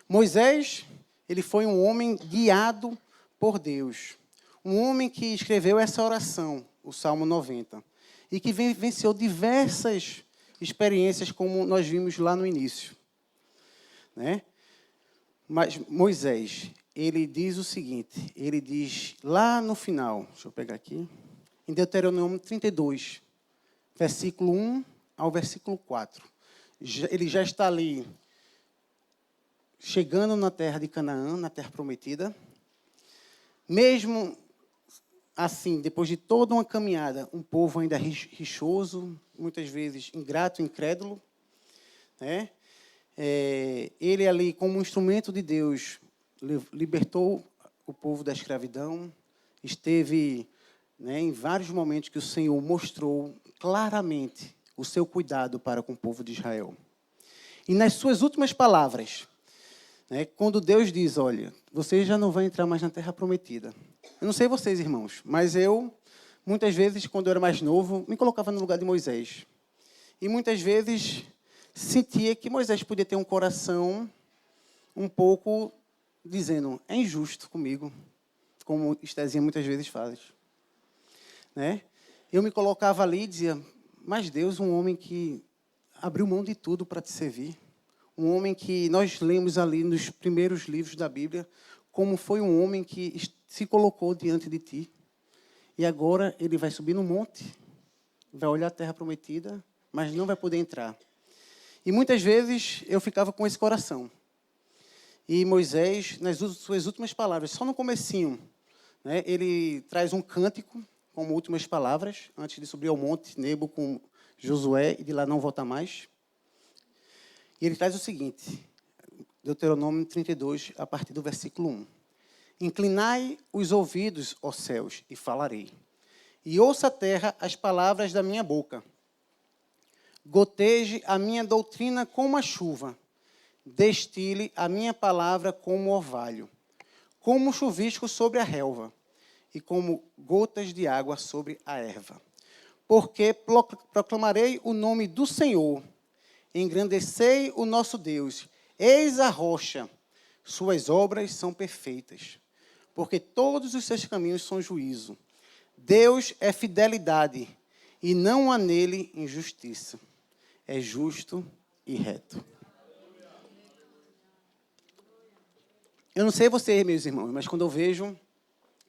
Moisés, ele foi um homem guiado por Deus. Um homem que escreveu essa oração, o Salmo 90, e que venceu diversas experiências, como nós vimos lá no início. Né? Mas Moisés, ele diz o seguinte, ele diz lá no final, deixa eu pegar aqui, em Deuteronômio 32, versículo 1 ao versículo 4. Ele já está ali, chegando na terra de Canaã, na terra prometida. Mesmo assim, depois de toda uma caminhada, um povo ainda rixoso, muitas vezes ingrato, incrédulo, né? Ele ali, como um instrumento de Deus, libertou o povo da escravidão, esteve, né, em vários momentos que o Senhor mostrou claramente o seu cuidado para com o povo de Israel. E nas suas últimas palavras, né, quando Deus diz, olha, vocês já não vão entrar mais na terra prometida. Eu não sei vocês, irmãos, mas eu, muitas vezes, quando eu era mais novo, me colocava no lugar de Moisés. E muitas vezes sentia que Moisés podia ter um coração um pouco dizendo, é injusto comigo, como Estezinha muitas vezes faz. Né? Eu me colocava ali e dizia, mas Deus, um homem que abriu mão de tudo para te servir, um homem que nós lemos ali nos primeiros livros da Bíblia, como foi um homem que se colocou diante de ti. E agora ele vai subir no monte, vai olhar a terra prometida, mas não vai poder entrar. E muitas vezes eu ficava com esse coração. E Moisés, nas suas últimas palavras, só no comecinho, né, ele traz um cântico, como últimas palavras, antes de subir ao monte Nebo com Josué e de lá não voltar mais. E ele traz o seguinte, Deuteronômio 32, a partir do versículo 1. Inclinai os ouvidos, ó céus, e falarei. E ouça a terra as palavras da minha boca. Goteje a minha doutrina como a chuva. Destile a minha palavra como orvalho. Como chuvisco sobre a relva. E como gotas de água sobre a erva. Porque proclamarei o nome do Senhor. Engrandecei o nosso Deus. Eis a rocha. Suas obras são perfeitas. Porque todos os seus caminhos são juízo. Deus é fidelidade, e não há nele injustiça. É justo e reto. Eu não sei vocês, meus irmãos, mas quando eu vejo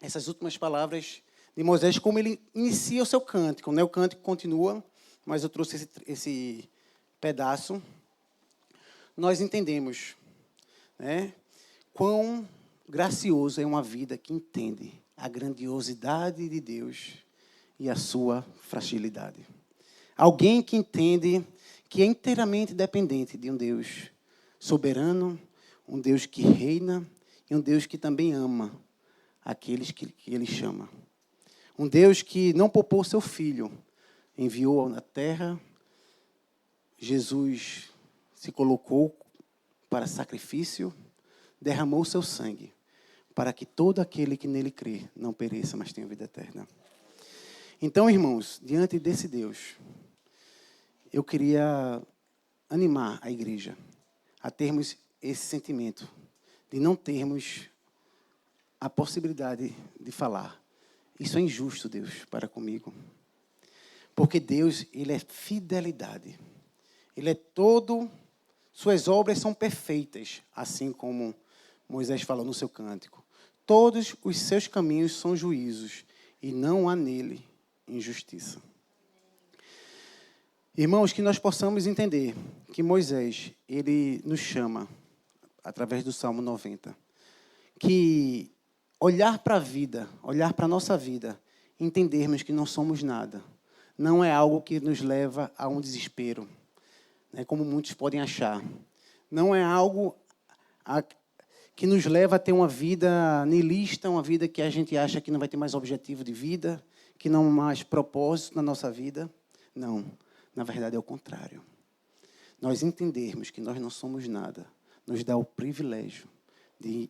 essas últimas palavras de Moisés, como ele inicia o seu cântico, né? O cântico continua, mas eu trouxe esse pedaço. Nós entendemos, né, quão gracioso é uma vida que entende a grandiosidade de Deus e a sua fragilidade. Alguém que entende que é inteiramente dependente de um Deus soberano, um Deus que reina e um Deus que também ama aqueles que Ele chama. Um Deus que não poupou seu Filho, enviou na terra, Jesus se colocou para sacrifício, derramou seu sangue, para que todo aquele que nele crê não pereça, mas tenha vida eterna. Então, irmãos, diante desse Deus, eu queria animar a igreja a termos esse sentimento de não termos a possibilidade de falar. Isso é injusto, Deus, para comigo. Porque Deus, Ele é fidelidade. Ele é todo, suas obras são perfeitas, assim como Moisés falou no seu cântico. Todos os seus caminhos são juízos, e não há nele injustiça. Irmãos, que nós possamos entender que Moisés, ele nos chama, através do Salmo 90, que olhar para a vida, olhar para a nossa vida, entendermos que não somos nada, não é algo que nos leva a um desespero, né, como muitos podem achar. Não é algo que nos leva a ter uma vida nihilista, uma vida que a gente acha que não vai ter mais objetivo de vida, que não há mais propósito na nossa vida. Não, na verdade é o contrário. Nós entendermos que nós não somos nada, nos dá o privilégio de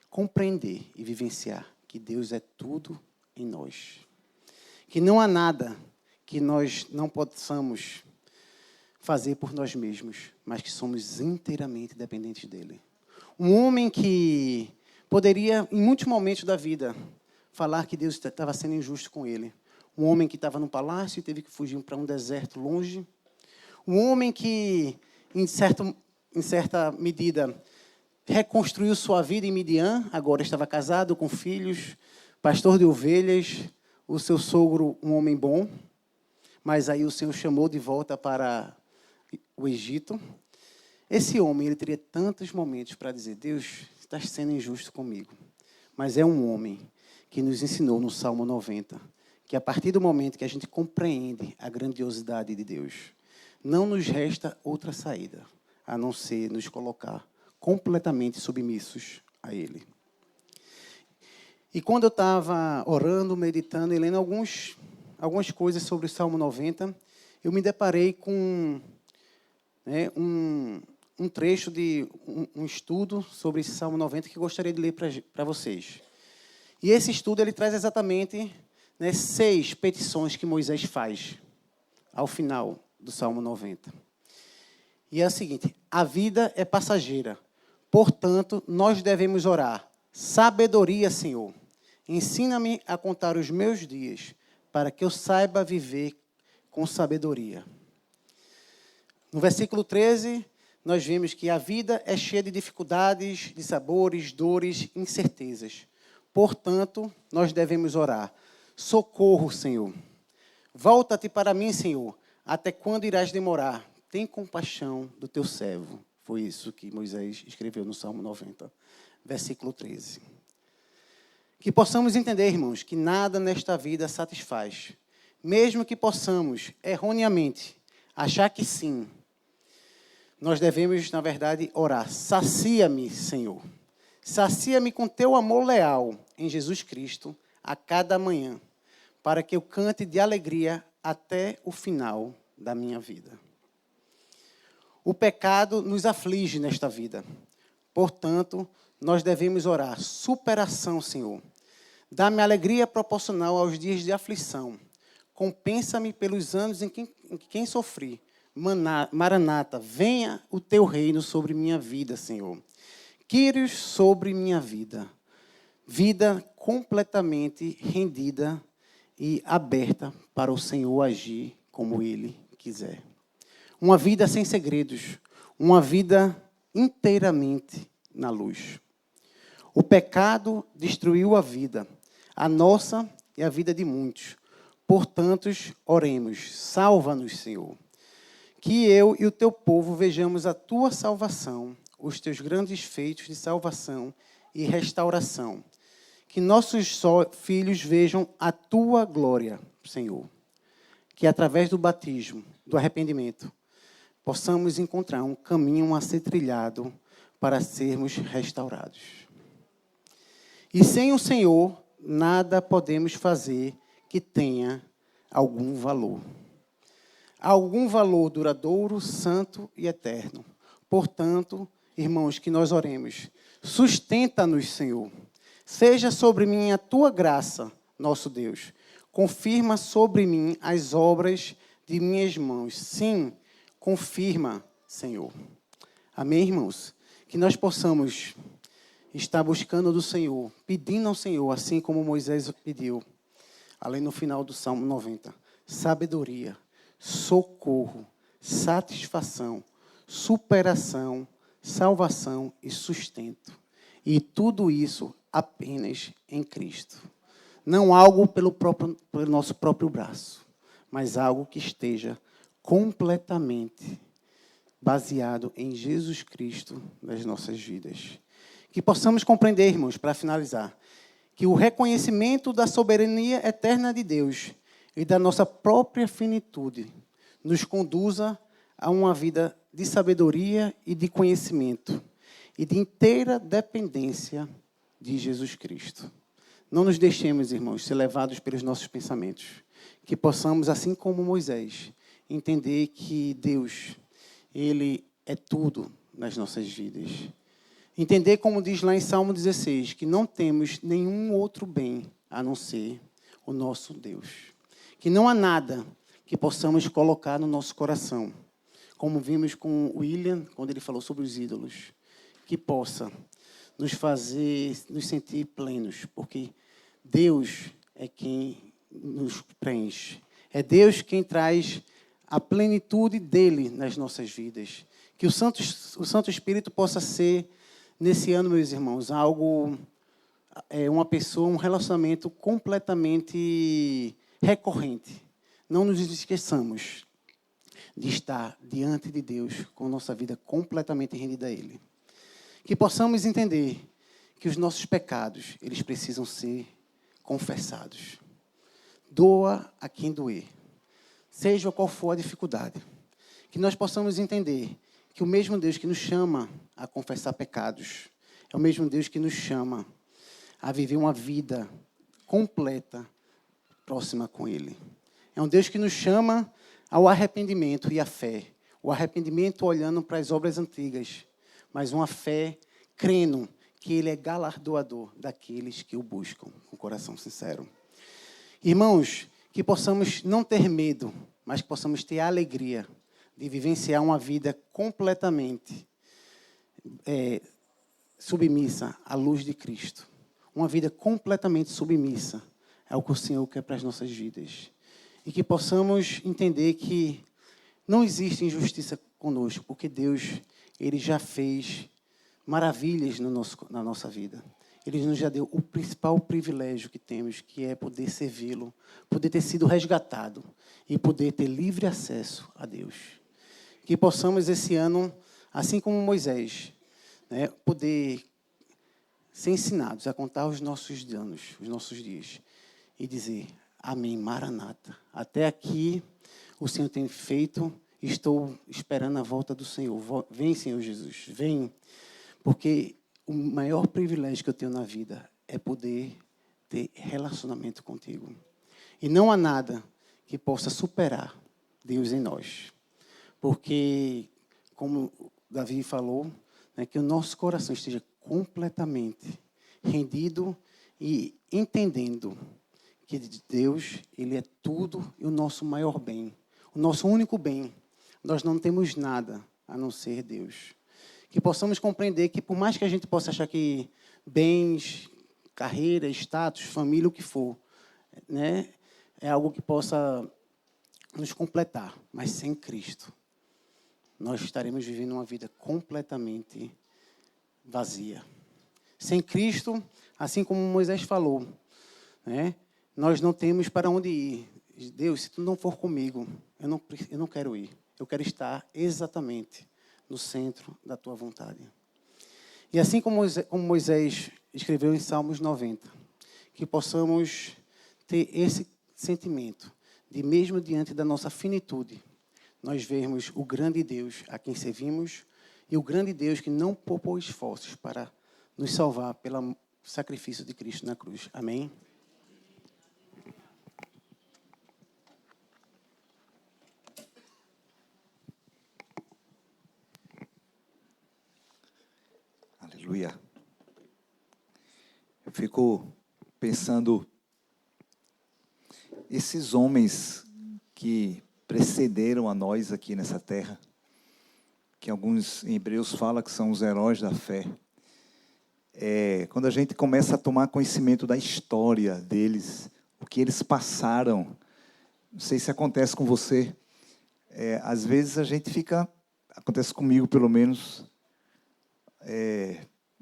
compreender e vivenciar que Deus é tudo em nós. Que não há nada que nós não possamos fazer por nós mesmos, mas que somos inteiramente dependentes dele. Um homem que poderia, em muitos momentos da vida, falar que Deus estava sendo injusto com ele. Um homem que estava no palácio e teve que fugir para um deserto longe. Um homem que, em certa medida, reconstruiu sua vida em Midian, agora estava casado com filhos, pastor de ovelhas, o seu sogro, um homem bom, mas aí o Senhor chamou de volta para o Egito. Esse homem, ele teria tantos momentos para dizer, Deus, está sendo injusto comigo. Mas é um homem que nos ensinou no Salmo 90, que a partir do momento que a gente compreende a grandiosidade de Deus, não nos resta outra saída, a não ser nos colocar completamente submissos a Ele. E quando eu estava orando, meditando e lendo algumas coisas sobre o Salmo 90, eu me deparei com um trecho de um estudo sobre esse Salmo 90 que eu gostaria de ler para vocês. E esse estudo ele traz exatamente 6 petições que Moisés faz ao final do Salmo 90. E é o seguinte, a vida é passageira, portanto, nós devemos orar. Sabedoria, Senhor, ensina-me a contar os meus dias, para que eu saiba viver com sabedoria. No versículo 13, nós vimos que a vida é cheia de dificuldades, de sabores, dores, incertezas. Portanto, nós devemos orar. Socorro, Senhor. Volta-te para mim, Senhor. Até quando irás demorar? Tem compaixão do teu servo. Foi isso que Moisés escreveu no Salmo 90, versículo 13. Que possamos entender, irmãos, que nada nesta vida satisfaz. Mesmo que possamos, erroneamente, achar que sim, nós devemos, na verdade, orar. Sacia-me, Senhor. Sacia-me com teu amor leal em Jesus Cristo a cada manhã, para que eu cante de alegria até o final da minha vida. O pecado nos aflige nesta vida. Portanto, nós devemos orar. Superação, Senhor. Dá-me alegria proporcional aos dias de aflição. Compensa-me pelos anos em que sofri. Maranata, venha o teu reino sobre minha vida, Senhor. Kyrios sobre minha vida. Vida completamente rendida e aberta para o Senhor agir como Ele quiser. Uma vida sem segredos. Uma vida inteiramente na luz. O pecado destruiu a vida, a nossa e a vida de muitos. Portanto, oremos, salva-nos, Senhor. Que eu e o teu povo vejamos a tua salvação, os teus grandes feitos de salvação e restauração. Que nossos filhos vejam a tua glória, Senhor. Que através do batismo, do arrependimento, possamos encontrar um caminho a ser trilhado para sermos restaurados. E sem o Senhor, nada podemos fazer que tenha algum valor. Algum valor duradouro, santo e eterno. Portanto, irmãos, que nós oremos. Sustenta-nos, Senhor. Seja sobre mim a tua graça, nosso Deus. Confirma sobre mim as obras de minhas mãos. Sim, confirma, Senhor. Amém, irmãos? Que nós possamos estar buscando do Senhor, pedindo ao Senhor, assim como Moisés pediu, além no final do Salmo 90, sabedoria, socorro, satisfação, superação, salvação e sustento. E tudo isso apenas em Cristo. Não algo pelo nosso próprio braço, mas algo que esteja completamente baseado em Jesus Cristo nas nossas vidas. Que possamos compreender, irmãos, para finalizar, que o reconhecimento da soberania eterna de Deus e da nossa própria finitude nos conduza a uma vida de sabedoria e de conhecimento e de inteira dependência de Jesus Cristo. Não nos deixemos, irmãos, ser levados pelos nossos pensamentos. Que possamos, assim como Moisés, entender que Deus, Ele é tudo nas nossas vidas. Entender, como diz lá em Salmo 16, que não temos nenhum outro bem a não ser o nosso Deus. Que não há nada que possamos colocar no nosso coração, como vimos com William, quando ele falou sobre os ídolos, que possa nos fazer nos sentir plenos, porque Deus é quem nos preenche. É Deus quem traz a plenitude dele nas nossas vidas. Que o Santo Espírito possa ser, nesse ano, meus irmãos, uma pessoa, um relacionamento completamente recorrente. Não nos esqueçamos de estar diante de Deus com nossa vida completamente rendida a Ele. Que possamos entender que os nossos pecados, eles precisam ser confessados. Doa a quem doer. Seja qual for a dificuldade. Que nós possamos entender que o mesmo Deus que nos chama a confessar pecados é o mesmo Deus que nos chama a viver uma vida completa, próxima com Ele. É um Deus que nos chama ao arrependimento e à fé. O arrependimento olhando para as obras antigas, mas uma fé crendo que Ele é galardoador daqueles que o buscam com coração sincero. Irmãos, que possamos não ter medo, mas que possamos ter a alegria de vivenciar uma vida completamente submissa à luz de Cristo. Uma vida completamente submissa ao que o Senhor quer para as nossas vidas. E que possamos entender que não existe injustiça conosco, porque Deus, Ele já fez maravilhas na nossa vida. Ele nos já deu o principal privilégio que temos, que é poder servi-lo, poder ter sido resgatado e poder ter livre acesso a Deus. Que possamos esse ano, assim como Moisés, poder ser ensinados a contar os nossos anos, os nossos dias, e dizer, amém, Maranata. Até aqui o Senhor tem feito, estou esperando a volta do Senhor. Vem, Senhor Jesus, vem. Porque o maior privilégio que eu tenho na vida é poder ter relacionamento contigo. E não há nada que possa superar Deus em nós. Porque, como Davi falou, né, que o nosso coração esteja completamente rendido e entendendo que Deus, Ele é tudo e o nosso maior bem. O nosso único bem. Nós não temos nada a não ser Deus. Que possamos compreender que, por mais que a gente possa achar que bens, carreira, status, família, o que for, né, é algo que possa nos completar, mas sem Cristo, nós estaremos vivendo uma vida completamente vazia. Sem Cristo, assim como Moisés falou, né, nós não temos para onde ir. Deus, se tu não for comigo, eu não quero ir. Eu quero estar exatamente no centro da tua vontade. E assim como Moisés escreveu em Salmos 90, que possamos ter esse sentimento de, mesmo diante da nossa finitude, nós vermos o grande Deus a quem servimos e o grande Deus que não poupou esforços para nos salvar pelo sacrifício de Cristo na cruz. Amém? Aleluia. Eu fico pensando, esses homens que precederam a nós aqui nessa terra, que alguns em Hebreus falam que são os heróis da fé. Quando a gente começa a tomar conhecimento da história deles, o que eles passaram, não sei se acontece com você, às vezes a gente fica, acontece comigo pelo menos,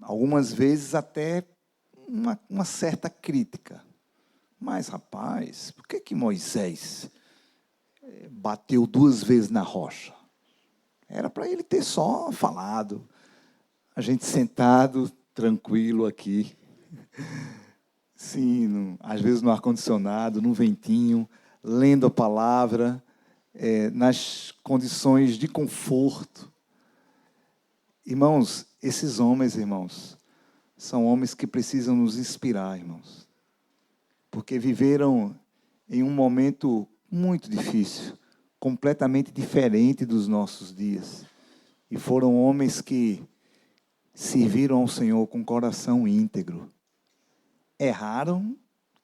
algumas vezes até uma certa crítica. Mas, rapaz, por que Moisés bateu 2 vezes na rocha? Era para ele ter só falado. A gente sentado, tranquilo aqui. Sim, às vezes no ar-condicionado, no ventinho, lendo a palavra, nas condições de conforto. Irmãos, esses homens, irmãos, são homens que precisam nos inspirar, irmãos. Porque viveram em um momento muito difícil, completamente diferente dos nossos dias. E foram homens que serviram ao Senhor com coração íntegro. Erraram,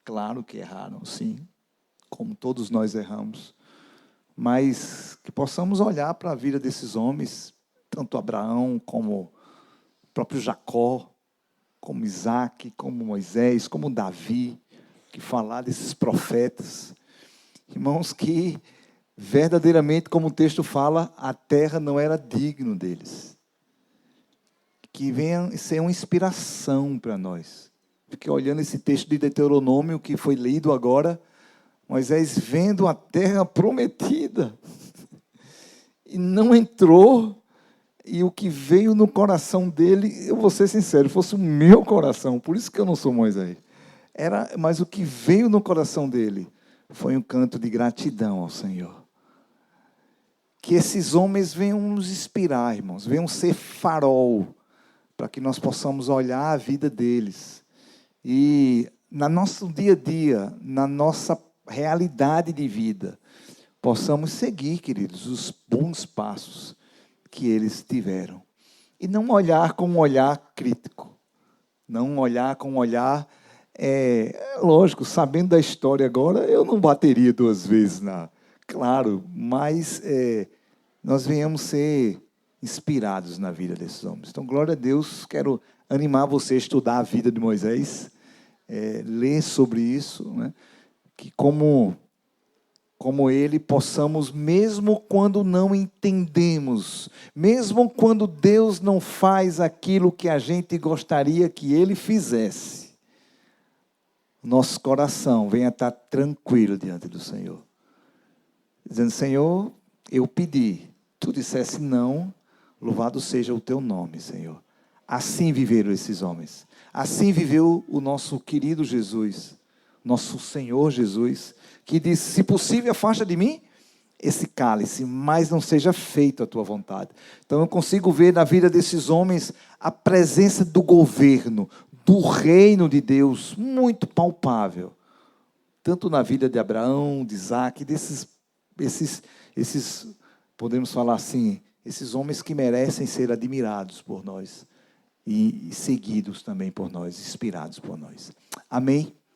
claro que erraram, sim, como todos nós erramos. Mas que possamos olhar para a vida desses homens, tanto Abraão como o próprio Jacó, como Isaac, como Moisés, como Davi, que falar desses profetas. Irmãos, que verdadeiramente, como o texto fala, a terra não era digno deles. Que venha ser uma inspiração para nós. Porque olhando esse texto de Deuteronômio, que foi lido agora, Moisés vendo a terra prometida, e não entrou, e o que veio no coração dele, eu vou ser sincero, fosse o meu coração, por isso que eu não sou Moisés, mas o que veio no coração dele foi um canto de gratidão ao Senhor. Que esses homens venham nos inspirar, irmãos, venham ser farol, para que nós possamos olhar a vida deles. E no nosso dia a dia, na nossa realidade de vida, possamos seguir, queridos, os bons passos que eles tiveram. E não olhar com um olhar crítico. Não olhar com um olhar... lógico, sabendo da história agora, eu não bateria 2 vezes claro, mas nós venhamos ser inspirados na vida desses homens. Então, glória a Deus, quero animar você a estudar a vida de Moisés, ler sobre isso, né? Que como ele possamos, mesmo quando não entendemos, mesmo quando Deus não faz aquilo que a gente gostaria que Ele fizesse, nosso coração venha estar tranquilo diante do Senhor. Dizendo, Senhor, eu pedi, tu dissesse não, louvado seja o teu nome, Senhor. Assim viveram esses homens. Assim viveu o nosso querido Jesus, nosso Senhor Jesus, que disse: se possível, afasta de mim esse cálice, mas não seja feita a tua vontade. Então eu consigo ver na vida desses homens a presença do governo, do reino de Deus, muito palpável. Tanto na vida de Abraão, de Isaac, esses, podemos falar assim, esses homens que merecem ser admirados por nós e seguidos também por nós, inspirados por nós. Amém?